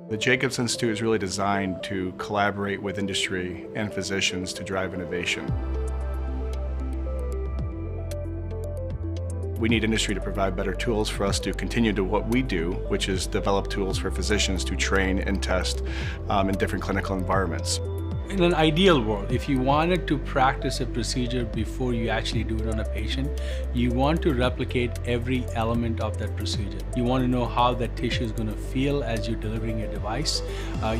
The Jacobs Institute is really designed to collaborate with industry and physicians to drive innovation. We need industry to provide better tools for us to continue to what we do, which is develop tools for physicians to train and test in different clinical environments. In an ideal world, if you wanted to practice a procedure before you actually do it on a patient, you want to replicate every element of that procedure. You want to know how that tissue is going to feel as you're delivering a device.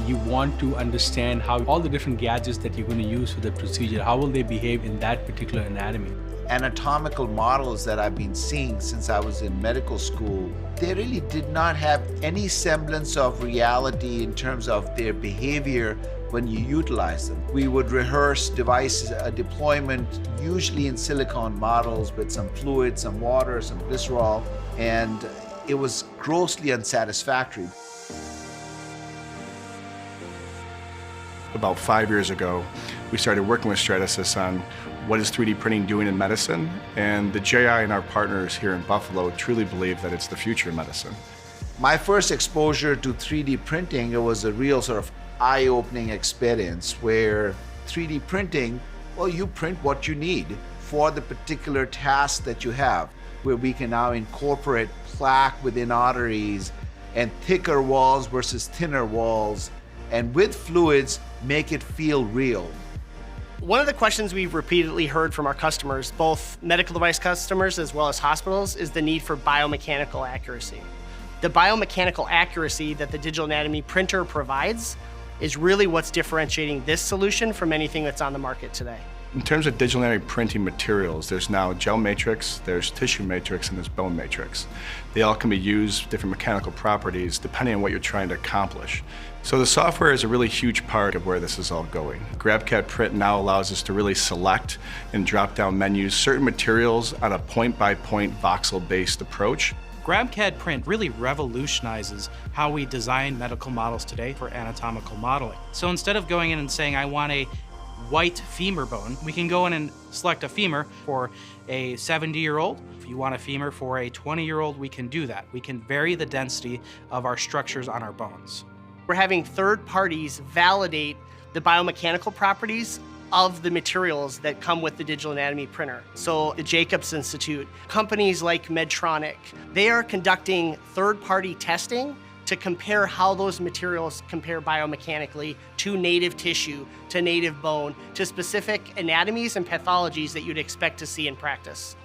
You want to understand how all the different gadgets that you're going to use for the procedure, how will they behave in that particular anatomy. Anatomical models that I've been seeing since I was in medical school, they really did not have any semblance of reality in terms of their behavior when you utilize them. We would rehearse device deployment, usually in silicone models with some fluid, some water, some glycerol, and it was grossly unsatisfactory. About 5 years ago, we started working with Stratasys on what is 3D printing doing in medicine, and the JI and our partners here in Buffalo truly believe that it's the future of medicine. My first exposure to 3D printing, it was a real sort of eye-opening experience where 3D printing, well, you print what you need for the particular task that you have, where we can now incorporate plaque within arteries and thicker walls versus thinner walls, and with fluids, make it feel real. One of the questions we've repeatedly heard from our customers, both medical device customers as well as hospitals, is the need for biomechanical accuracy. The biomechanical accuracy that the digital anatomy printer provides is really what's differentiating this solution from anything that's on the market today. In terms of digital anatomy printing materials, there's now gel matrix, there's tissue matrix, and there's bone matrix. They all can be used, different mechanical properties, depending on what you're trying to accomplish. So the software is a really huge part of where this is all going. GrabCAD Print now allows us to really select and drop down menus certain materials on a point-by-point voxel-based approach. GrabCAD Print really revolutionizes how we design medical models today for anatomical modeling. So instead of going in and saying, I want a white femur bone, we can go in and select a femur for a 70-year-old. If you want a femur for a 20-year-old, we can do that. We can vary the density of our structures on our bones. We're having third parties validate the biomechanical properties of the materials that come with the digital anatomy printer. So the Jacobs Institute, companies like Medtronic, they are conducting third-party testing to compare how those materials compare biomechanically to native tissue, to native bone, to specific anatomies and pathologies that you'd expect to see in practice.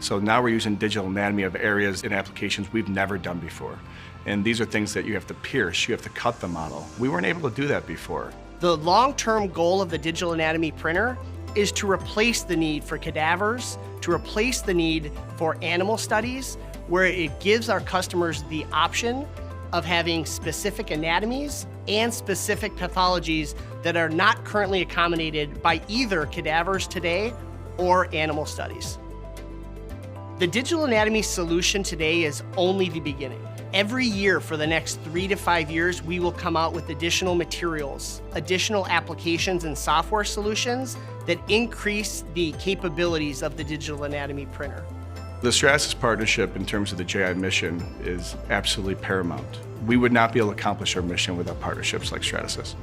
So now we're using digital anatomy of areas and applications we've never done before. And these are things that you have to pierce, you have to cut the model. We weren't able to do that before. The long-term goal of the digital anatomy printer is to replace the need for cadavers, to replace the need for animal studies, where it gives our customers the option of having specific anatomies and specific pathologies that are not currently accommodated by either cadavers today or animal studies. The digital anatomy solution today is only the beginning. Every year for the next 3 to 5 years, we will come out with additional materials, additional applications and software solutions that increase the capabilities of the digital anatomy printer. The Stratasys partnership in terms of the JI mission is absolutely paramount. We would not be able to accomplish our mission without partnerships like Stratasys.